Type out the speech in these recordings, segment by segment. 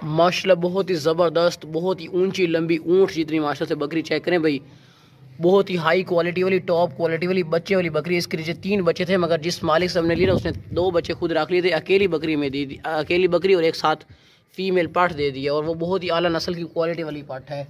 माशाल्लाह बहुत ही ज़बरदस्त, बहुत ही ऊंची लंबी ऊँट जितनी माशाल्लाह से बकरी चेक करें भाई। बहुत ही हाई क्वालिटी वाली, टॉप क्वालिटी वाली बच्चे वाली बकरी। इसके नीचे 3 बच्चे थे, मगर जिस मालिक से हमने ली ना उसने 2 बच्चे खुद रख लिए थे। अकेली बकरी में दे दी, अकेली बकरी और एक साथ फीमेल पाठ दे दी है, और वो बहुत ही आला नस्ल की क्वालिटी वाली पाठ है।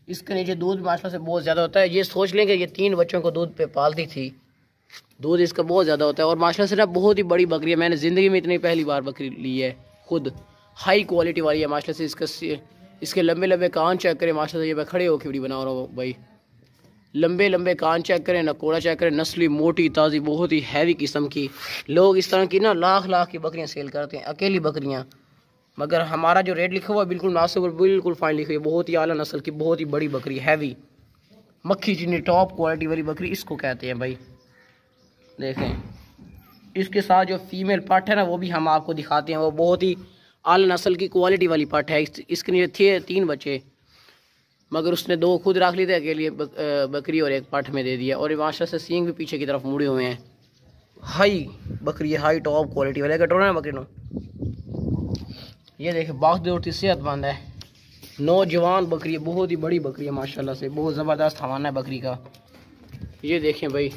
इसके नीचे दूध माशाल्लाह से बहुत ज़्यादा होता है। ये सोच लें कि ये 3 बच्चों को दूध पे पालती थी, दूध इसका बहुत ज़्यादा होता है। और माशाल्लाह से ना बहुत ही बड़ी बकरी है, मैंने ज़िंदगी में इतनी पहली बार बकरी ली है खुद। हाई क्वालिटी वाली है माशाल्लाह से। इसके लंबे लंबे कान चेक करें माशाल्लाह से। ये मैं खड़े होकर वीडियो बना रहा हूँ भाई। लंबे लंबे कान चेक करें, नकोड़ा चेक करें, नस्ली मोटी ताज़ी बहुत ही हैवी किस्म की। लोग इस तरह की ना लाख लाख की बकरियां सेल करते हैं, अकेली बकरियां। मगर हमारा जो रेट लिखा हुआ है बिल्कुल मुनासिब और बिल्कुल फाइन लिखी हुई है। बहुत ही आला नस्ल की बहुत ही बड़ी बकरी, हैवी मक्खी जितनी टॉप क्वालिटी वाली बकरी इसको कहते हैं भाई। देखें इसके साथ जो फीमेल पाठ है ना वो भी हम आपको दिखाते हैं। वो बहुत ही आला नस्ल की क्वालिटी वाली पाठ है। इसके लिए थे 3 बच्चे, मगर उसने 2 खुद रख लिए थे अकेले बकरी, और एक पाठ में दे दिया। और माशाल्लाह से सींग भी पीछे की तरफ मुड़े हुए हैं। हाई बकरी है, हाई टॉप क्वालिटी वाले कटोरा है बकरी नो। ये देखे बाग दौड़ती सेहतमंद है, नौजवान बकरी है, बहुत ही बड़ी बकरी है माशाल्लाह से। बहुत ज़बरदस्त हवाना है बकरी का। ये देखें भाई,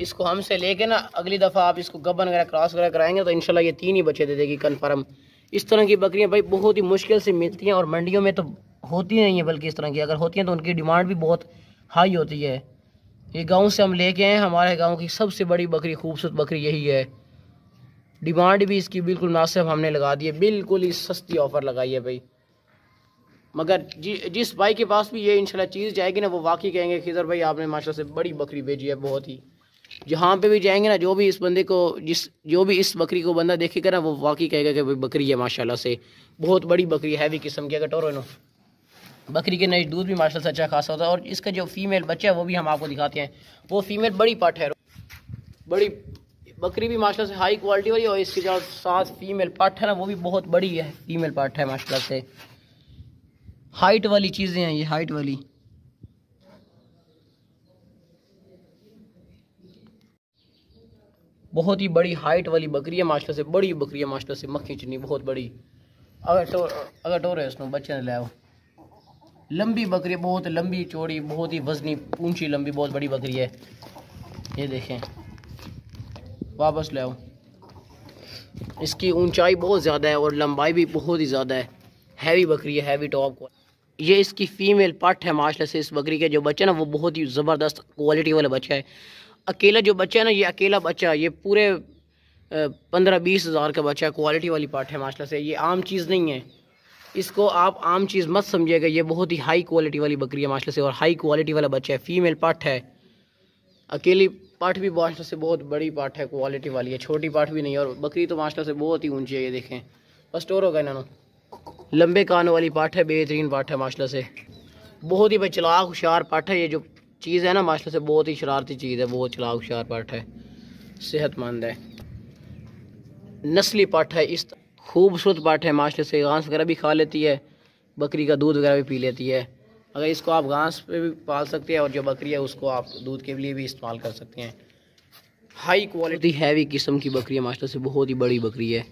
इसको हमसे लेके ना अगली दफ़ा आप इसको गबन वगैरह क्रॉस वगैरह कराएंगे तो इंशाल्लाह ये 3 ही बच्चे दे देगी कन्फर्म। इस तरह की बकरियां भाई बहुत ही मुश्किल से मिलती हैं, और मंडियों में तो होती नहीं है, बल्कि इस तरह की अगर होती हैं तो उनकी डिमांड भी बहुत हाई होती है। ये गांव से हम लेके आए हैं, हमारे गांव की सबसे बड़ी बकरी, खूबसूरत बकरी यही है। डिमांड भी इसकी बिल्कुल मुनासिब हमने लगा दी है, बिल्कुल ही सस्ती ऑफ़र लगाई है भाई। मगर जिस भाई के पास भी ये इंशाल्लाह चीज़ जाएगी ना वो वाकई कहेंगे खिज़र भाई आपने माशाल्लाह से बड़ी बकरी भेजी है। बहुत ही जहाँ पे भी जाएंगे ना, जो भी इस बंदे को जो भी इस बकरी को बंदा देखेगा ना वो वाकई कहेगा कि भाई बकरी है माशाल्लाह से, बहुत बड़ी बकरी, हैवी किस्म की। अगर टोरो नो बकरी के नए दूध भी माशाल्लाह से अच्छा खासा होता है। और इसका जो फीमेल बच्चा है वो भी हम आपको दिखाते हैं। वो फीमेल बड़ी पाठ है, बड़ी बकरी भी माशाल्लाह से हाई क्वालिटी वाली। और इसके जो साथ फीमेल पाठ है ना वो भी बहुत बड़ी है, फीमेल पाठ है माशाल्लाह से। हाइट वाली चीज़ें हैं ये, हाइट वाली। बहुत ही बड़ी हाइट वाली बकरी है माशाल्लाह से, बड़ी बकरी है माशाल्लाह से, मक्खी चुनी बहुत बड़ी। अगर टोर है उसमें बच्चे ने ले आओ। लंबी बकरी, बहुत लंबी चौड़ी, बहुत ही वजनी ऊंची लंबी बहुत बड़ी बकरी है। ये देखें, वापस ले आओ। इसकी ऊंचाई बहुत ज़्यादा है और लंबाई भी बहुत ही ज़्यादा है। हैवी बकरी है, हैवी टॉप। ये इसकी फीमेल पट है माशाल्लाह से। इस बकरी के जो बच्चा ना वो बहुत ही ज़बरदस्त क्वालिटी वाला बच्चा है। अकेला जो बच्चा है ना, ये अकेला बच्चा, ये पूरे 15-20 हज़ार का बच्चा, क्वालिटी वाली पाठ है माशाल्लाह से। ये आम चीज़ नहीं है, इसको आप आम चीज़ मत समझिएगा। ये बहुत ही हाई क्वालिटी वाली बकरी है माशाल्लाह से, और हाई क्वालिटी वाला बच्चा है, फीमेल पाठ है। अकेली पाठ भी माशाल्लाह से बहुत बड़ी पाठ है, क्वालिटी वाली है, छोटी पाठ भी नहीं है। और बकरी तो माशाल्लाह से बहुत ही ऊँची है। ये देखें बस स्टोर होगा ना, लंबे कान वाली पाठ है, बेहतरीन पाठ है माशाल्लाह से। बहुत ही चलाक होशियार पाठ है। ये जो चीज़ है ना माशाल्लाह से बहुत ही शरारती चीज़ है, बहुत चलाक होशियार पाठ है, सेहतमंद है, नस्ली पाठ है। इस खूबसूरत पाठ है माशाल्लाह से। घास वगैरह भी खा लेती है, बकरी का दूध वगैरह भी पी लेती है। अगर इसको आप घास पे भी पाल सकते हैं, और जो बकरी है उसको आप दूध के लिए भी इस्तेमाल कर सकते हैं। हाई क्वालिटी हैवी किस्म की बकरी है माशाल्लाह से, बहुत ही बड़ी बकरी है।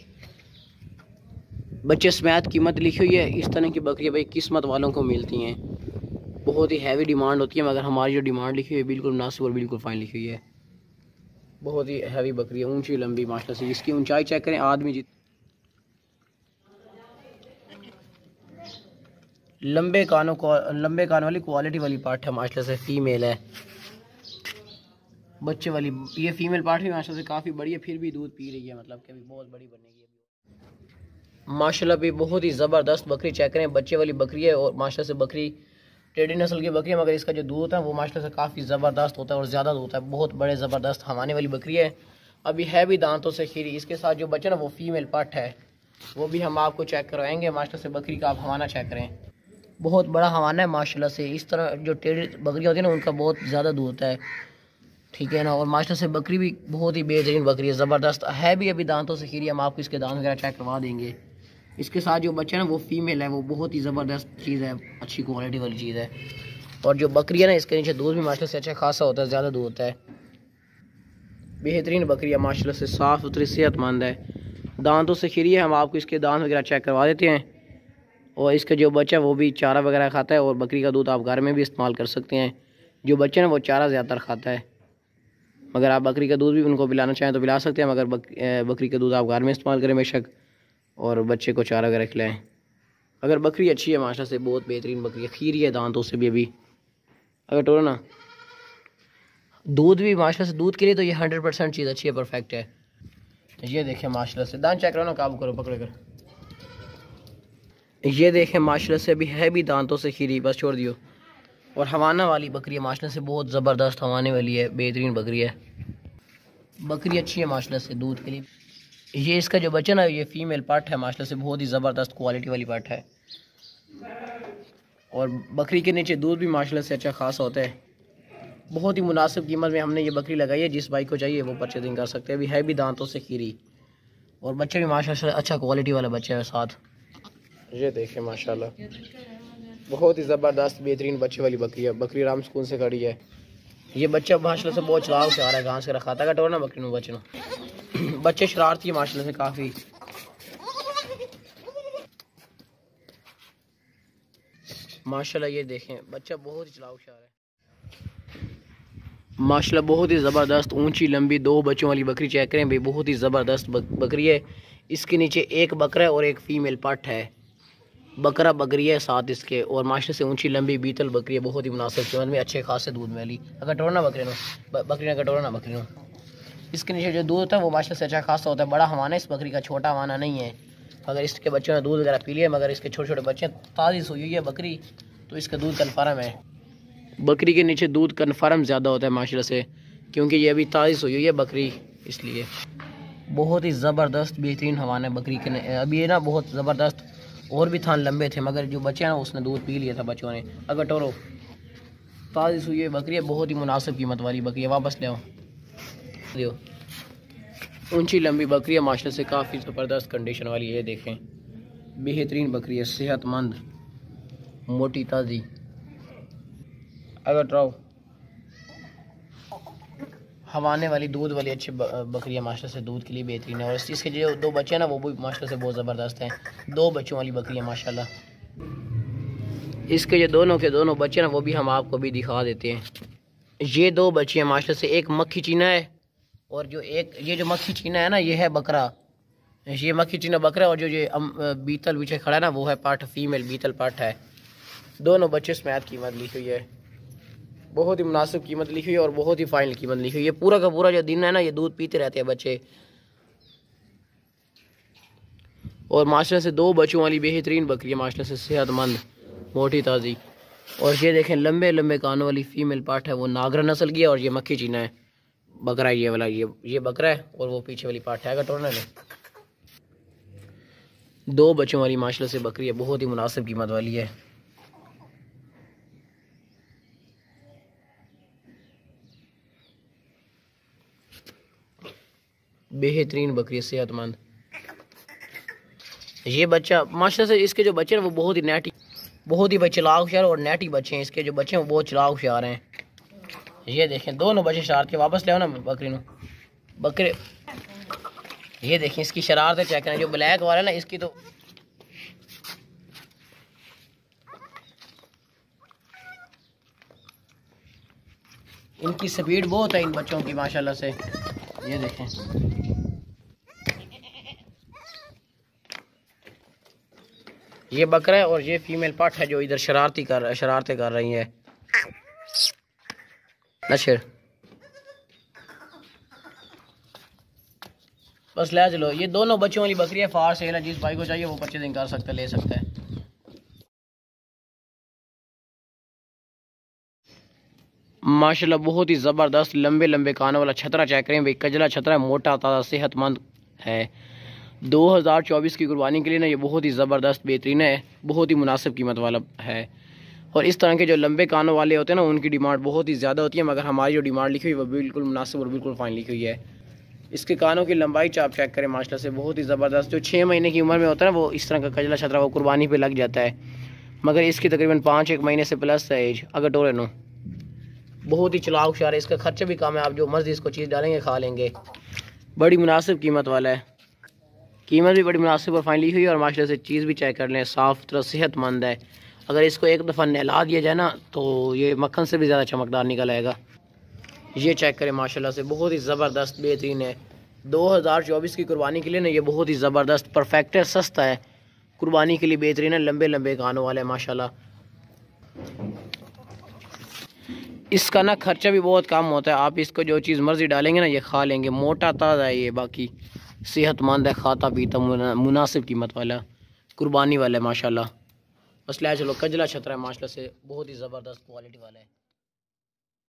बच्चे समेत कीमत लिखी हुई है। इस तरह की बकरी भाई किस्मत वालों को मिलती हैं, बहुत ही हैवी डिमांड होती है, मगर हमारी जो डिमांड लिखी हुई है बिल्कुल मुनासिब और बिल्कुल फाइन लिखी हुई है। बहुत ही हैवी बकरी है, ऊंची लंबी माशाल्लाह से। इसकी ऊंचाई चेक करें, आदमी लंबे कान वाली क्वालिटी वाली पाठ है माशाल्लाह से, फीमेल है बच्चे वाली। ये फीमेल पाठ भी माशाल्लाह से काफ़ी बड़ी है, फिर भी दूध पी रही है, मतलब कि अभी बहुत बड़ी बनेगी माशाल्लाह। भी बहुत ही ज़बरदस्त बकरी चेक करें, बच्चे वाली बकरी है। और माशाल्लाह से बकरी टेडी नस्ल की बकरी है, मगर इसका जो दूध है वो माशाल्लाह से काफ़ी ज़बरदस्त होता है और ज़्यादा दूध है। बहुत बड़े ज़बरदस्त हवाने वाली बकरी है, अभी है भी दांतों से खीरी। इसके साथ जो बच्चा ना वो फीमेल पाठ है, वो भी हम आपको चेक करवाएंगे माशाल्लाह से। बकरी का आप हवाना चेक करें, बहुत बड़ा हवाना है माशाल्लाह से। इस तरह जो टेढ़ी बकरी होती है ना उनका बहुत ज़्यादा दूध होता है, ठीक है ना। और माशाल्लाह से बकरी भी बहुत ही बेहतरीन बकरी है, ज़बरदस्त है भी, अभी दांतों से खीरी। हम आपको इसके दांत वगैरह चेक करवा देंगे। इसके साथ जो बच्चा है ना वो फीमेल है, वो बहुत ही ज़बरदस्त चीज़ है, अच्छी क्वालिटी वाली चीज़ है। और जो बकरी है ना इसके नीचे दूध भी माशाल्लाह से अच्छा खासा होता है, ज़्यादा दूध होता है। बेहतरीन बकरी है माशाल्लाह से, साफ़ सुथरी सेहतमंद है, दांतों से खीरी है। हम आपको इसके दांत वगैरह चेक करवा देते हैं। और इसका जो बच्चा वो भी चारा वगैरह खाता है, और बकरी का दूध आप घर में भी इस्तेमाल कर सकते हैं। जो बच्चा है वो चारा ज़्यादातर खाता है, मगर आप बकरी का दूध भी उनको पिलाना चाहें तो पिला सकते हैं, मगर बकरी का दूध आप घर में इस्तेमाल करें बेशक, और बच्चे को चारा वगैरह खिलाएँ। अगर बकरी अच्छी है माशा से, बहुत बेहतरीन बकरी है, खीरी है दांतों से भी अभी। अगर टोरो ना दूध भी माशा से, दूध के लिए तो ये 100% चीज़ अच्छी है, परफेक्ट है। ये देखें माशाल्लाह से, दांत चेक करो ना, काबू करो पकड़े कर। ये देखें माशाल्लाह से अभी है भी दांतों से खीरी, बस छोड़ दियो। और हवाना वाली बकरी है माशाल्लाह से, बहुत ज़बरदस्त हवाने वाली है, बेहतरीन बकरी है। बकरी अच्छी है माशाल्लाह से दूध के लिए। ये इसका जो बच्चा ना, ये फीमेल पट है माशाल्लाह से, बहुत ही ज़बरदस्त क्वालिटी वाली पट है। और बकरी के नीचे दूध भी माशाल्लाह से अच्छा खासा होता है। बहुत ही मुनासिब कीमत में हमने ये बकरी लगाई है, जिस भाई को चाहिए वो परचेजिंग कर सकते हैं। अभी है भी दांतों से खीरी, और बच्चे भी माशाल्लाह से अच्छा क्वालिटी वाला बच्चा है साथ। ये देखें माशाल्लाह, बहुत ही ज़बरदस्त बेहतरीन बच्चे वाली बकरी है। बकरी आराम सुकून से खड़ी है। ये बच्चा माशाल्लाह से बहुत चलाव से आ रहा है, घास के रखा था टोरना बकरी में बच्चे ना बच्चे शरारती है माशाल्लाह से काफ़ी। माशाल्लाह ये देखें बच्चा बहुत ही चलाव से आ रहा है माशाल्लाह, बहुत ही ज़बरदस्त ऊंची लंबी दो बच्चों वाली बकरी चेक करें भाई, बहुत ही ज़बरदस्त बकरी है। इसके नीचे एक बकरा है और एक फ़ीमेल पट है, बकरा बकरी है साथ इसके। और माशाल्लाह से ऊंची लंबी बीतल बकरी है, बहुत ही मुनासिब कीमत में, अच्छे खासे दूध वाली। अगर टोरना बकरी नो बकरी ना कटोरना बकरी नो, इसके नीचे जो दूध होता है वो माशाल्लाह से अच्छा खासा होता है। बड़ा हवाना इस बकरी का, छोटा हवाना नहीं है। अगर इसके बच्चों ने दूध वगैरह पी लिया, मगर इसके छोटे छोटे बच्चे, ताज़ी सोई हुई है बकरी, तो इसका दूध कन्फर्म है। बकरी के नीचे दूध कन्फर्म ज़्यादा होता है माशाल्लाह से, क्योंकि ये अभी ताज़ी सोई हुई है बकरी, इसलिए। बहुत ही ज़बरदस्त बेहतरीन हवाना है बकरी के। अभी ये ना बहुत ज़बरदस्त, और भी थान लंबे थे, मगर जो बच्चे हैं ना उसने दूध पी लिया था बच्चों ने। अगर टोरो ताज़ी सोई हुई बकरी है, बहुत ही मुनासिब कीमत वाली बकरी है, वापस ले आओ दियो। ऊंची लंबी बकरी है माशाल्लाह से, काफ़ी ज़बरदस्त कंडीशन वाली है। देखें बेहतरीन बकरी है, सेहतमंद, मोटी ताज़ी। अगर ट्राओ हवाने वाली दूध वाली अच्छी बकरी है माशाल्लाह से, दूध के लिए बेहतरीन है। और इसके जो दो बच्चे हैं ना वो भी माशाल्लाह से बहुत ज़बरदस्त हैं, दो बच्चों वाली बकरी है माशाल्लाह। इसके जो दोनों के दोनों बच्चे ना वो भी हम आपको भी दिखा देते हैं। ये दो बच्चे हैं माशाल्लाह से, एक मक्खी चीना है, और जो एक ये जो मक्खी चीना है ना ये है बकरा, ये मक्खी चीना बकरा। और जो ये बीतल पीछे खड़ा है ना वो है पाठ, फीमेल बीतल पाठ है। दोनों बच्चे समेत कीमत लिखी हुई है, बहुत ही मुनासिब कीमत लिखी हुई है, और बहुत ही फाइनल कीमत लिखी हुई है। पूरा का पूरा जो दिन है ना ये दूध पीते रहते हैं बच्चे। और माशाल्लाह से दो बच्चों वाली बेहतरीन बकरी है माशाल्लाह से, सेहतमंद, मोटी ताज़ी। और ये देखें लंबे लंबे कानों वाली फीमेल पाठ है, वो नागरा नस्ल की है। और ये मक्खी चीना है, बकरा ये वाला, ये बकरा है, और वो पीछे वाली पाठ है। अगर टोरना में दो बच्चों वाली माशाल्लाह से बकरी है, बहुत ही मुनासिब कीमत वाली है। बेहतरीन बकरी, सेहतमंद। ये बच्चा माशाल्लाह से, इसके जो बच्चे हैं वो बहुत ही नेटी, बहुत ही चलाक होशियार और नेटी बच्चे हैं। इसके जो बच्चे हैं वो बहुत चलाक होशियार हैं। ये देखें दोनों बच्चे शरारत के, वापस ले आओ ना बकरी नो बकरे। ये देखें इसकी शरारतें चेक करें, जो ब्लैक वाला है ना इसकी तो इनकी स्पीड बहुत है इन बच्चों की माशाल्लाह से। ये देखें ये बकरा है, और ये फीमेल पट है जो इधर शरारतें कर रही है। नशर बस ले चलो, ये दोनों बच्चों वाली बकरी है, फार सेल है, जिस भाई को चाहिए वो परचेजिंग कर सकता है, ले सकता है। माशाल्लाह बहुत ही ज़बरदस्त लंबे लंबे कानों वाला छतरा चेक करें भाई, कजला छतरा, मोटा ताज़ा सेहतमंद है। 2024 की कुर्बानी के लिए ना ये बहुत ही ज़बरदस्त बेहतरीन है, बहुत ही मुनासिब कीमत वाला है। और इस तरह के जो लंबे कानों वाले होते हैं ना उनकी डिमांड बहुत ही ज़्यादा होती है, मगर हमारी जो डिमांड लिखी हुई है वो बिल्कुल मुनासिब और बिल्कुल फाइन लिखी हुई है। इसके कानों की लंबाई आप चेक करें माशाल्लाह से, बहुत ही ज़बरदस्त। जो 6 महीने की उम्र में होता है ना वो इस तरह का कजला छतरा वो कुर्बानी पे लग जाता है, मगर इसकी तकरीबन 5-1 महीने से प्लस है एज। अगर टोरे नो बहुत ही चलाक होशियार है, इसका खर्चा भी कम है, आप जो मर्जी इसको चीज़ डालेंगे खा लेंगे, बड़ी मुनासिब कीमत वाला है। कीमत भी बड़ी मुनासिब और फाइनली हुई और माशाल्लाह से चीज़ भी चेक कर लें, साफ़ सुथरा सेहतमंद है। अगर इसको एक दफ़ा नहला दिया जाए ना तो ये मक्खन से भी ज़्यादा चमकदार निकल आएगा। ये चेक करें माशाल्लाह से बहुत ही ज़बरदस्त बेहतरीन है। 2024 की कुर्बानी के लिए ना ये बहुत ही ज़बरदस्त परफेक्ट है, सस्ता है, कुर्बानी के लिए बेहतरीन है, लंबे लंबे कानों वाले माशाल्लाह। इसका ना खर्चा भी बहुत कम होता है, आप इसको जो चीज़ मर्ज़ी डालेंगे ना ये खा लेंगे। मोटा ताज़ा है ये, बाकी सेहतमंद है, खाता पीता मुनासिब कीमत वाला, कुर्बानी वाला है माशाल्लाह। मसला है चलो कजला छतरा है माशाल्लाह से, बहुत ही ज़बरदस्त क्वालिटी वाला है।